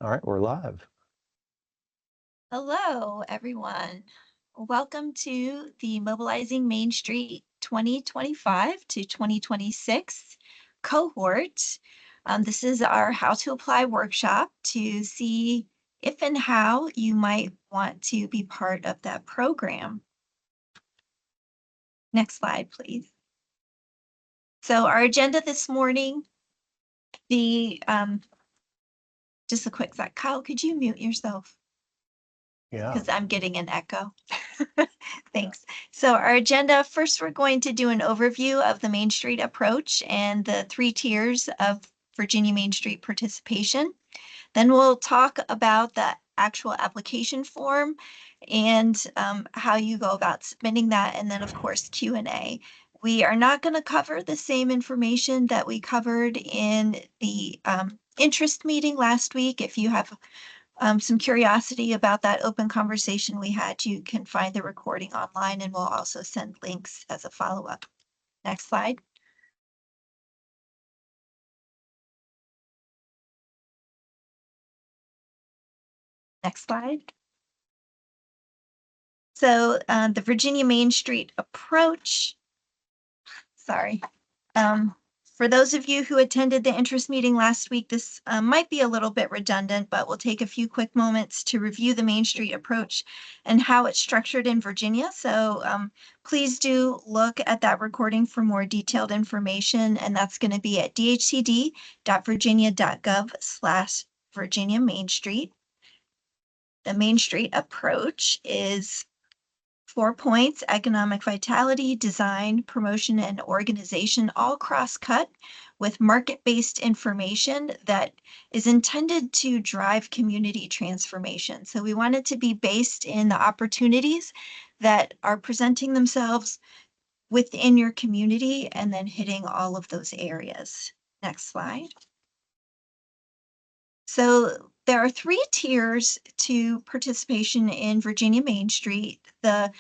All right, we're live. Hello, everyone. Welcome to the Mobilizing Main Street 2025 to 2026 cohort. This is our How to Apply workshop to see if and how you might want to be part of that program. Next slide, please. So our agenda this morning, just a quick sec. Kyle, could you mute yourself? Yeah. Because I'm getting an echo. Thanks. So our agenda, first, we're going to do an overview of the Main Street approach and the 3 tiers of Virginia Main Street participation. Then we'll talk about the actual application form and how you go about submitting that. And then, of course, Q&A. We are not going to cover the same information that we covered in the interest meeting last week. If you have some curiosity about that open conversation we had, you can find the recording online, and we'll also send links as a follow-up. Next slide. Next slide. So the Virginia Main Street approach, sorry. For those of you who attended the interest meeting last week, this might be a little bit redundant, but we'll take a few quick moments to review the Main Street approach and how it's structured in Virginia. So please do look at that recording for more detailed information, and that's going to be at dhcd.virginia.gov/Virginia Main Street. The Main Street approach is 4 points: economic vitality, design, promotion, and organization, all cross-cut with market-based information that is intended to drive community transformation. So we want it to be based in the opportunities that are presenting themselves within your community and then hitting all of those areas. Next slide. So there are 3 tiers to participation in Virginia Main Street. The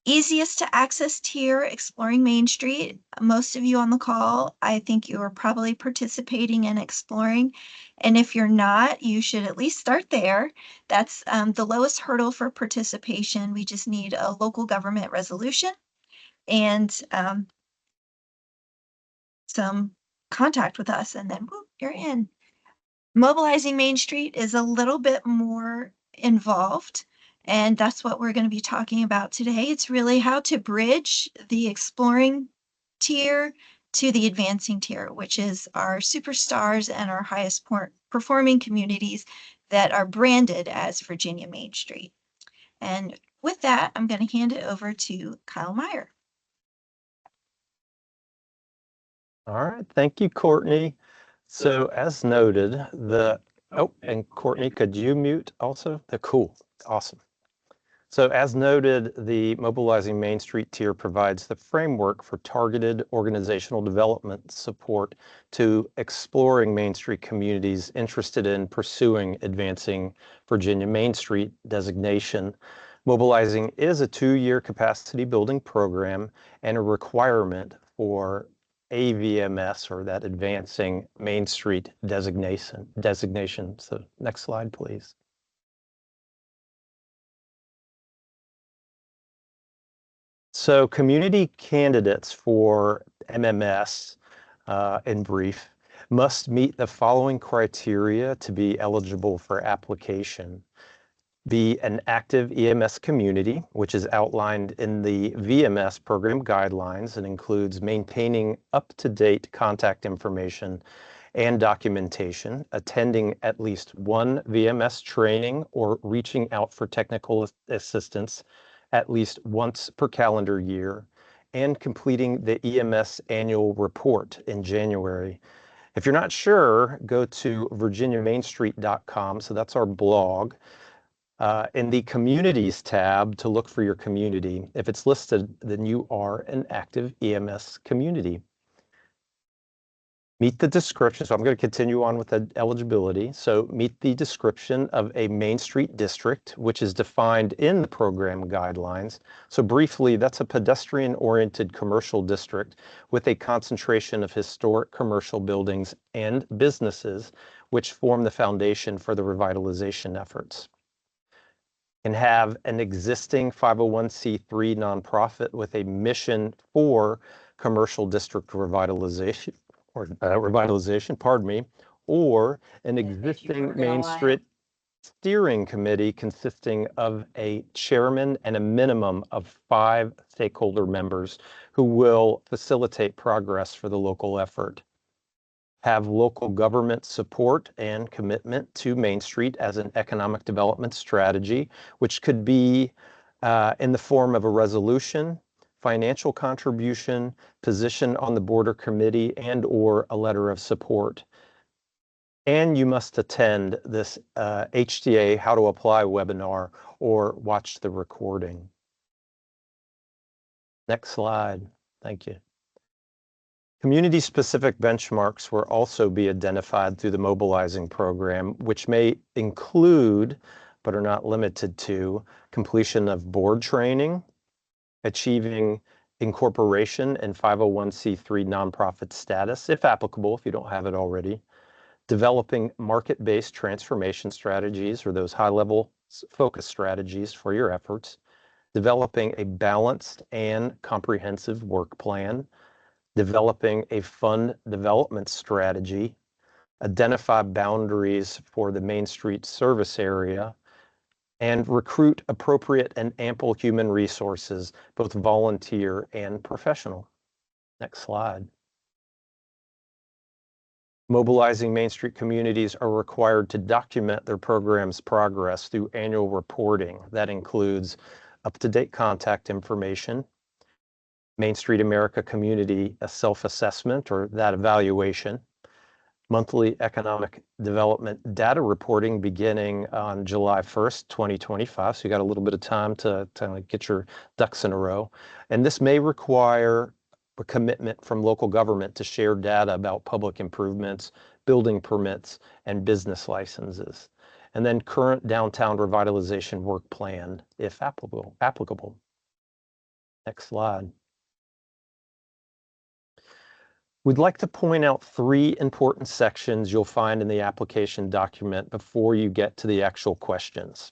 easiest to access tier, Exploring Main Street. Most of you on the call, I think you are probably participating in Exploring. And if you're not, you should at least start there. That's the lowest hurdle for participation. We just need a local government resolution and some contact with us, and then whoop, you're in. Mobilizing Main Street is a little bit more involved, and that's what we're going to be talking about today. It's really how to bridge the exploring tier to the advancing tier, which is our superstars and our highest performing communities that are branded as Virginia Main Street. And with that, I'm going to hand it over to Kyle Meyer. All right. Thank you, Courtney. So as noted, and Courtney, could you mute also? Cool. Awesome. So as noted, the Mobilizing Main Street tier provides the framework for targeted organizational development support to exploring Main Street communities interested in pursuing advancing Virginia Main Street designation. Mobilizing is a 2-year capacity building program and a requirement for AVMS, or that Advancing Main Street designation. So next slide, please. So community candidates for MMS, in brief, must meet the following criteria to be eligible for application. Be an active EMS community, which is outlined in the VMS program guidelines and includes maintaining up-to-date contact information and documentation, attending at least 1 VMS training or reaching out for technical assistance at least once per calendar year, and completing the EMS annual report in January. If you're not sure, go to virginiamainstreet.com. So that's our blog. In the Communities tab to look for your community. If it's listed, then you are an active EMS community. Meet the description. So I'm going to continue on with the eligibility. So meet the description of a Main Street district, which is defined in the program guidelines. So briefly, that's a pedestrian-oriented commercial district with a concentration of historic commercial buildings and businesses, which form the foundation for the revitalization efforts. And have an existing 501c3 nonprofit with a mission for commercial district revitalization, pardon me, or an existing Main Street steering committee consisting of a chairman and a minimum of 5 stakeholder members who will facilitate progress for the local effort. Have local government support and commitment to Main Street as an economic development strategy, which could be in the form of a resolution, financial contribution, position on the board or committee, and/or a letter of support. And you must attend this HTA How to Apply webinar or watch the recording. Next slide. Thank you. Community-specific benchmarks will also be identified through the Mobilizing program, which may include, but are not limited to, completion of board training, achieving incorporation and 501c3 nonprofit status, if applicable, if you don't have it already, developing market-based transformation strategies or those high-level focus strategies for your efforts, developing a balanced and comprehensive work plan, developing a fund development strategy, identify boundaries for the Main Street service area, and recruit appropriate and ample human resources, both volunteer and professional. Next slide. Mobilizing Main Street communities are required to document their program's progress through annual reporting. That includes up-to-date contact information, Main Street America Community Self-Assessment or that evaluation, monthly economic development data reporting beginning on July 1st, 2025. So you got a little bit of time to get your ducks in a row. And this may require a commitment from local government to share data about public improvements, building permits, and business licenses. And then current downtown revitalization work plan, if applicable. Next slide. We'd like to point out 3 important sections you'll find in the application document before you get to the actual questions.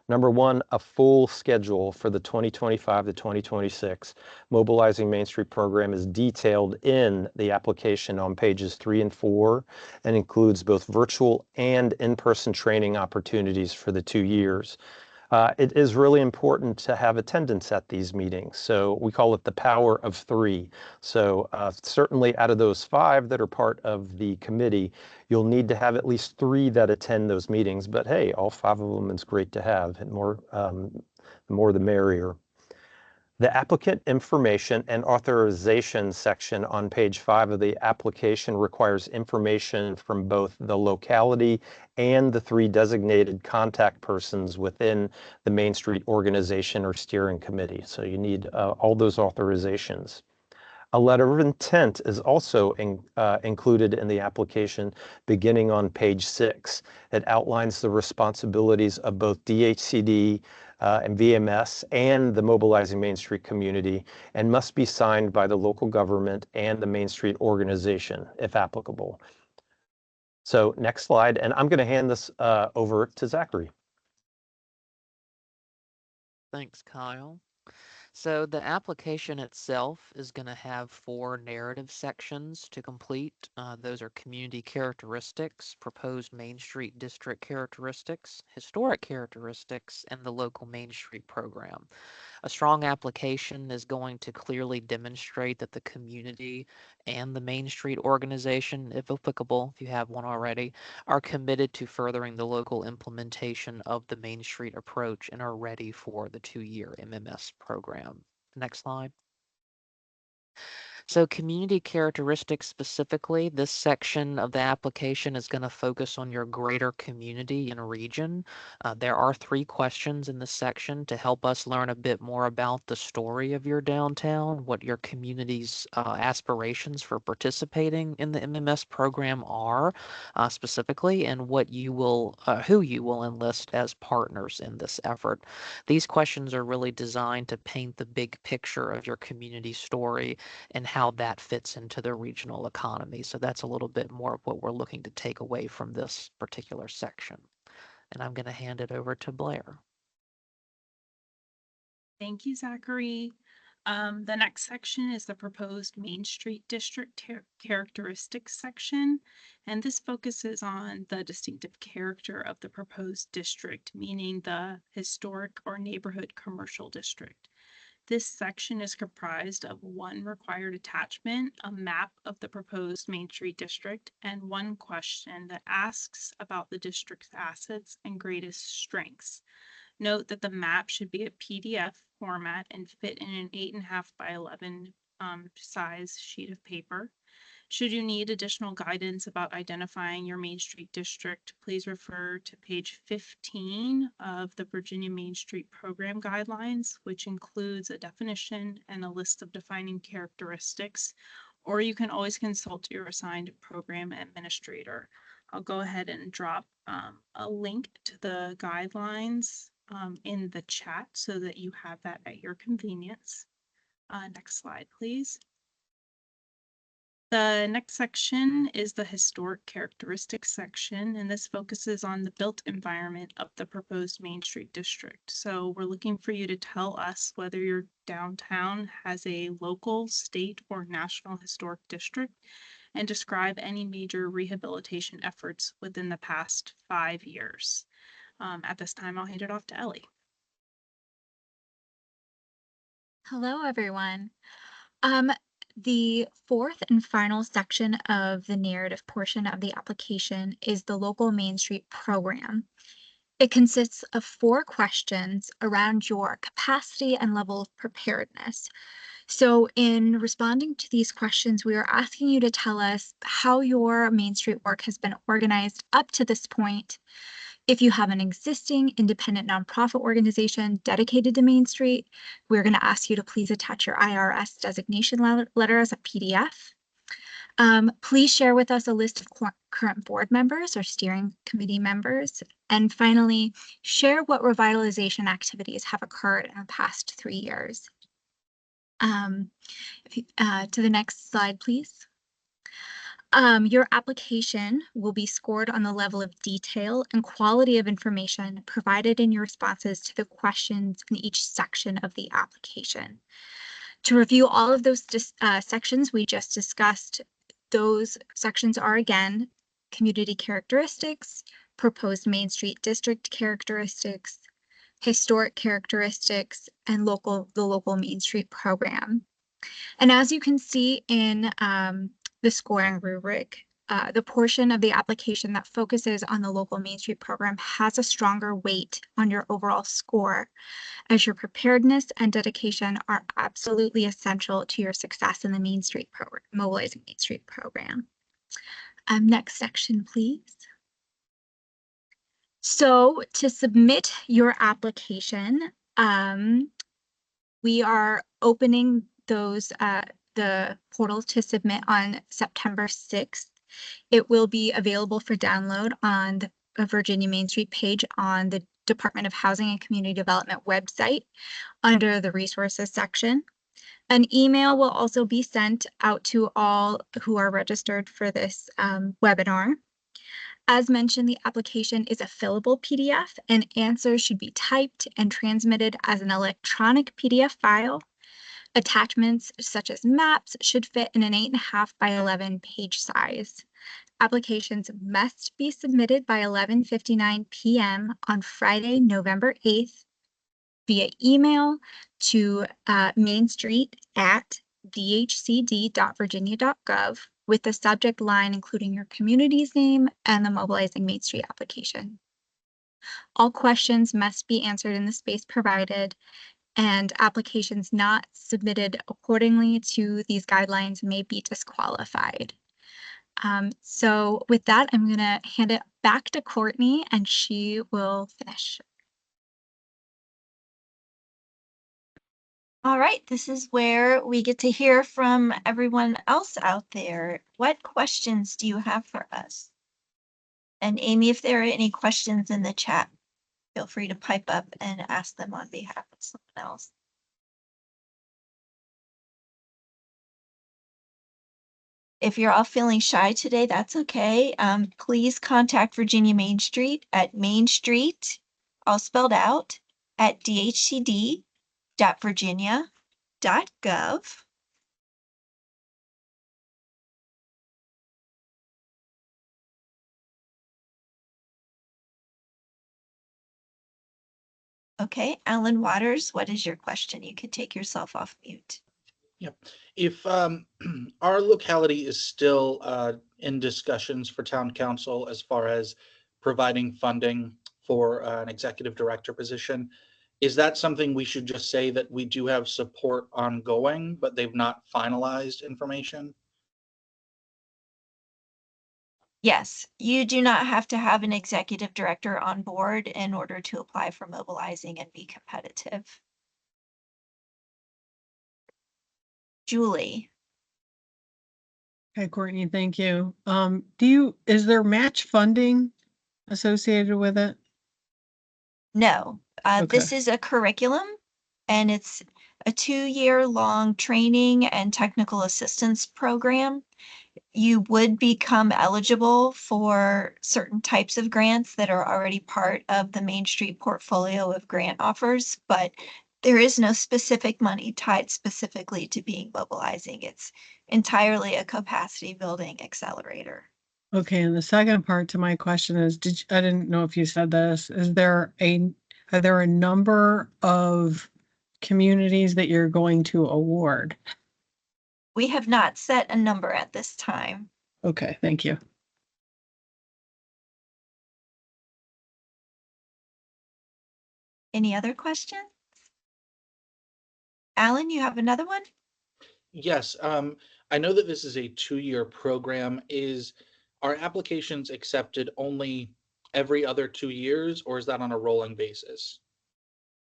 Number 1, a full schedule for the 2025 to 2026 Mobilizing Main Street program is detailed in the application on pages 3 and 4 and includes both virtual and in-person training opportunities for the 2 years. It is really important to have attendance at these meetings. So we call it the power of 3. So certainly out of those 5 that are part of the committee, you'll need to have at least 3 that attend those meetings. But hey, all 5 of them is great to have. And the more the merrier. The applicant information and authorization section on page 5 of the application requires information from both the locality and the 3 designated contact persons within the Main Street organization or steering committee. So you need all those authorizations. A letter of intent is also included in the application beginning on page 6. It outlines the responsibilities of both dhcd and VMS and the Mobilizing Main Street community and must be signed by the local government and the Main Street organization, if applicable. So next slide, and I'm going to hand this over to Zachary. Thanks, Kyle. So the application itself is going to have 4 narrative sections to complete. Those are community characteristics, proposed Main Street district characteristics, historic characteristics, and the local Main Street program. A strong application is going to clearly demonstrate that the community and the Main Street organization, if applicable, if you have one already, are committed to furthering the local implementation of the Main Street approach and are ready for the 2-year MMS program. Next slide. So community characteristics specifically, this section of the application is going to focus on your greater community and region. There are 3 questions in this section to help us learn a bit more about the story of your downtown, what your community's aspirations for participating in the MMS program are specifically, and what you will, who you will enlist as partners in this effort. These questions are really designed to paint the big picture of your community story and how that fits into the regional economy. So that's a little bit more of what we're looking to take away from this particular section. And I'm going to hand it over to Blair. Thank you, Zachary. The next section is the proposed Main Street District characteristics section, and this focuses on the distinctive character of the proposed district, meaning the historic or neighborhood commercial district. This section is comprised of 1 required attachment, a map of the proposed Main Street District, and 1 question that asks about the district's assets and greatest strengths. Note that the map should be a PDF format and fit in an 8.5 by 11 size sheet of paper. Should you need additional guidance about identifying your Main Street district, please refer to page 15 of the Virginia Main Street Program Guidelines, which includes a definition and a list of defining characteristics, or you can always consult your assigned program administrator. I'll go ahead and drop a link to the guidelines in the chat so that you have that at your convenience. Next slide, please. The next section is the historic characteristics section, and this focuses on the built environment of the proposed Main Street district. So we're looking for you to tell us whether your downtown has a local, state, or national historic district, and describe any major rehabilitation efforts within the past 5 years. At this time, I'll hand it off to Ellie. Hello, everyone. The 4th and final section of the narrative portion of the application is the local Main Street program. It consists of 4 questions around your capacity and level of preparedness. So in responding to these questions, we are asking you to tell us how your Main Street work has been organized up to this point. If you have an existing independent nonprofit organization dedicated to Main Street, we're going to ask you to please attach your IRS designation letter as a PDF. Please share with us a list of current board members or steering committee members. And finally, share what revitalization activities have occurred in the past 3 years. To the next slide, please. Your application will be scored on the level of detail and quality of information provided in your responses to the questions in each section of the application. To review all of those sections we just discussed, those sections are again, community characteristics, proposed Main Street district characteristics, historic characteristics, and the local Main Street program. And as you can see in the scoring rubric, the portion of the application that focuses on the local Main Street program has a stronger weight on your overall score, as your preparedness and dedication are absolutely essential to your success in the Main Street program, Mobilizing Main Street program. Next section, please. So to submit your application, we are opening those the portal to submit on September 6th. It will be available for download on the Virginia Main Street page on the Department of Housing and Community Development website under the resources section. An email will also be sent out to all who are registered for this webinar. As mentioned, the application is a fillable PDF, and answers should be typed and transmitted as an electronic PDF file. Attachments such as maps should fit in an 8.5 by 11 page size. Applications must be submitted by 11:59 p.m. on Friday, November 8th via email to mainstreet@dhcd.virginia.gov with the subject line including your community's name and the Mobilizing Main Street application. All questions must be answered in the space provided, and applications not submitted accordingly to these guidelines may be disqualified. So with that, I'm going to hand it back to Courtney and she will finish. All right, this is where we get to hear from everyone else out there. What questions do you have for us? And Amy, if there are any questions in the chat, feel free to pipe up and ask them on behalf of someone else. If you're all feeling shy today, that's okay. Please contact Virginia Main Street at Main Street, all spelled out, at dhcd.virginia.gov. Okay, Alan Waters, what is your question? You can take yourself off mute. Yep. If our locality is still in discussions for town council as far as providing funding for an executive director position, is that something we should just say that we do have support ongoing, but they've not finalized information? Yes, you do not have to have an executive director on board in order to apply for mobilizing and be competitive. Julie. Hi, Courtney, thank you. Is there match funding associated with it? No, Okay. this is a curriculum and it's a 2-year long training and technical assistance program. You would become eligible for certain types of grants that are already part of the Main Street portfolio of grant offers, but there is no specific money tied specifically to being mobilizing. It's entirely a capacity building accelerator. Okay, and the second part to my question is, I didn't know if you said this, are there a number of communities that you're going to award? We have not set a number at this time. Okay, thank you. Any other questions? Alan, you have another one? Yes. I know that this is a 2-year program. Are applications accepted only every other 2 years, or is that on a rolling basis?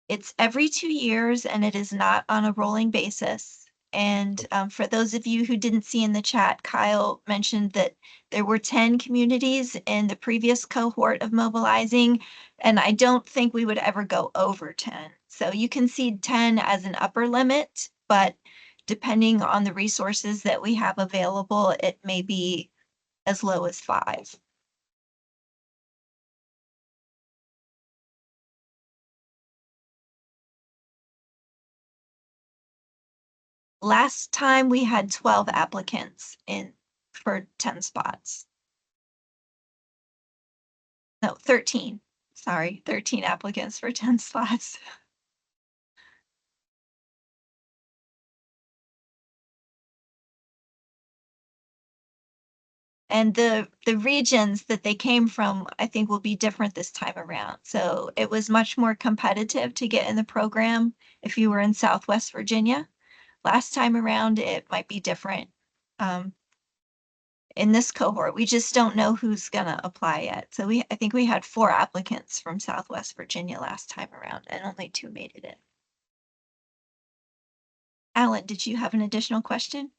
It's every 2 years and it is not on a rolling basis. And for those of you who didn't see in the chat, Kyle mentioned that there were 10 communities in the previous cohort of mobilizing, and I don't think we would ever go over 10. So you can see 10 as an upper limit, but depending on the resources that we have available, it may be as low as 5. Last time we had 12 applicants in for 10 spots. No, 13. Sorry, 13 applicants for 10 slots. And the regions that they came from, I think, will be different this time around. So it was much more competitive to get in the program if you were in Southwest Virginia. Last time around, it might be different. In this cohort, we just don't know who's gonna apply yet. So I think we had 4 applicants from Southwest Virginia last time around and only 2 made it in. Alan, did you have an additional question?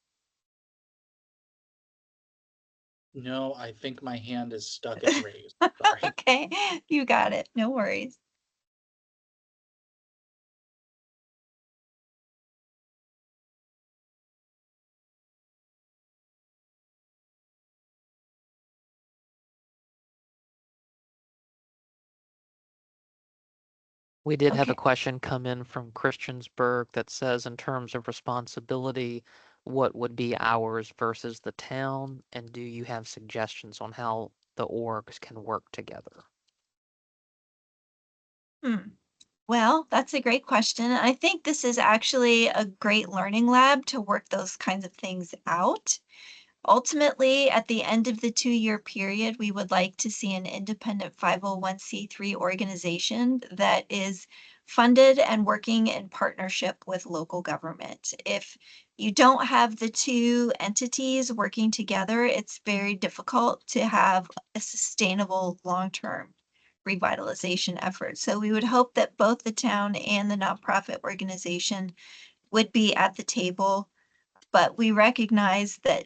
No, I think my hand is stuck and raised. Sorry. Okay, you got it. No worries. We did have a Okay. question come in from Christiansburg that says, in terms of responsibility, what would be ours versus the town? And do you have suggestions on how the orgs can work together? Well, that's a great question. I think this is actually a great learning lab to work those kinds of things out. Ultimately, at the end of the 2-year period, we would like to see an independent 501c3 organization that is funded and working in partnership with local government. If you don't have the two entities working together, it's very difficult to have a sustainable long-term revitalization effort. So we would hope that both the town and the nonprofit organization would be at the table, but we recognize that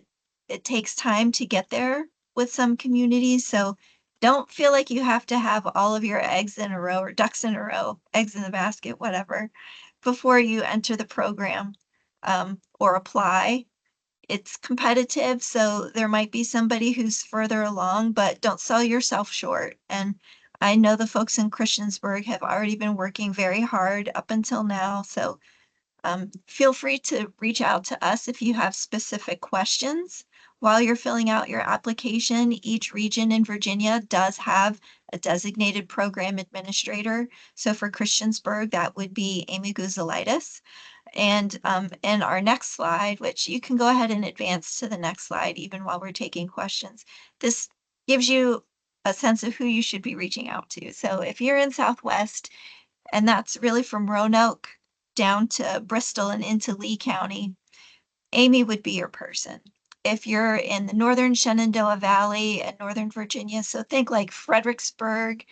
it takes time to get there with some communities. So don't feel like you have to have all of your eggs in a row or ducks in a row, eggs in the basket, whatever, before you enter the program or apply. It's competitive, so there might be somebody who's further along, but don't sell yourself short. And I know the folks in Christiansburg have already been working very hard up until now, so feel free to reach out to us if you have specific questions. While you're filling out your application, each region in Virginia does have a designated program administrator. So for Christiansburg, that would be Amy Guzelitis. And in our next slide, which you can go ahead and advance to the next slide, even while we're taking questions, this gives you a sense of who you should be reaching out to. So if you're in Southwest, and that's really from Roanoke down to Bristol and into Lee County, Amy would be your person. If you're in the northern Shenandoah Valley and Northern Virginia, so think like Fredericksburg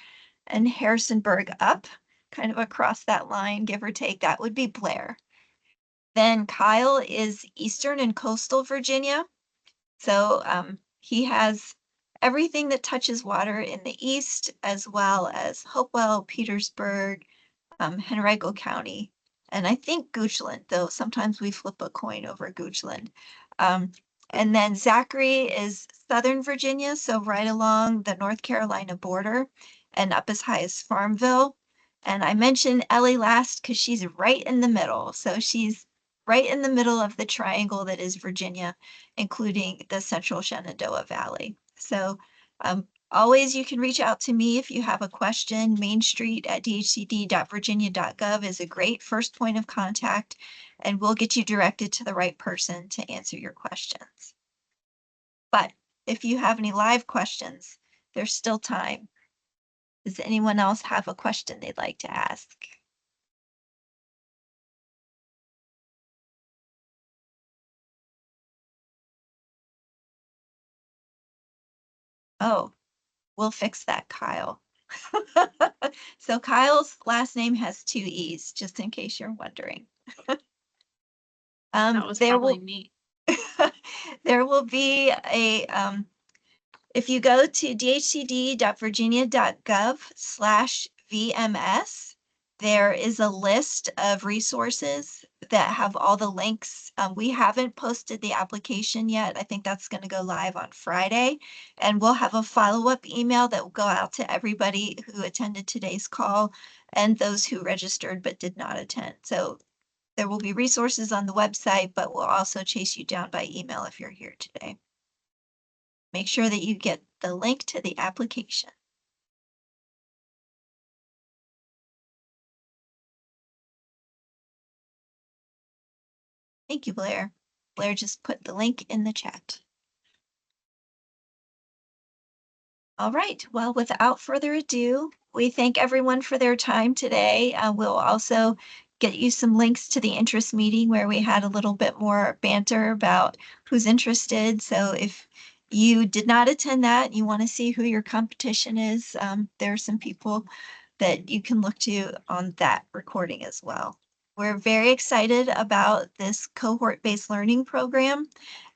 and Harrisonburg up, kind of across that line, give or take, that would be Blair. Then Kyle is Eastern and Coastal Virginia. So he has everything that touches water in the east, as well as Hopewell, Petersburg, Henrico County, and I think Goochland, though sometimes we flip a coin over Goochland. And then Zachary is Southern Virginia, so right along the North Carolina border and up as high as Farmville. And I mentioned Ellie last because she's right in the middle. So she's right in the middle of the triangle that is Virginia, including the central Shenandoah Valley. So always you can reach out to me if you have a question. Main Street at dhcd.virginia.gov is a great first point of contact, and we'll get you directed to the right person to answer your questions. But if you have any live questions, there's still time. Does anyone else have a question they'd like to ask? Oh, we'll fix that, Kyle. So Kyle's last name has 2 E's, just in case you're wondering. That was probably me. There will be a, if you go to dhcd.virginia.gov/VMS, there is a list of resources that have all the links. We haven't posted the application yet. I think that's going to go live on Friday, and we'll have a follow-up email that will go out to everybody who attended today's call and those who registered but did not attend. So there will be resources on the website, but we'll also chase you down by email if you're here today. Make sure that you get the link to the application. Thank you, Blair. Blair just put the link in the chat. All right, well, without further ado, we thank everyone for their time today. We'll also get you some links to the interest meeting where we had a little bit more banter about who's interested. So if you did not attend that, you want to see who your competition is, there are some people that you can look to on that recording as well. We're very excited about this cohort-based learning program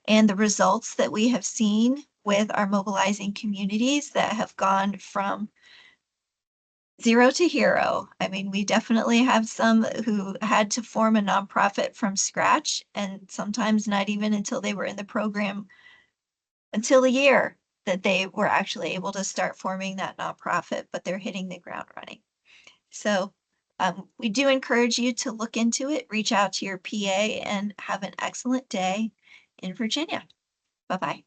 and the results that we have seen with our mobilizing communities that have gone from 0 to hero. I mean, we definitely have some who had to form a nonprofit from scratch, and sometimes not even until they were in the program until a year that they were actually able to start forming that nonprofit, but they're hitting the ground running. So we do encourage you to look into it, reach out to your PA, and have an excellent day in Virginia. Bye-bye.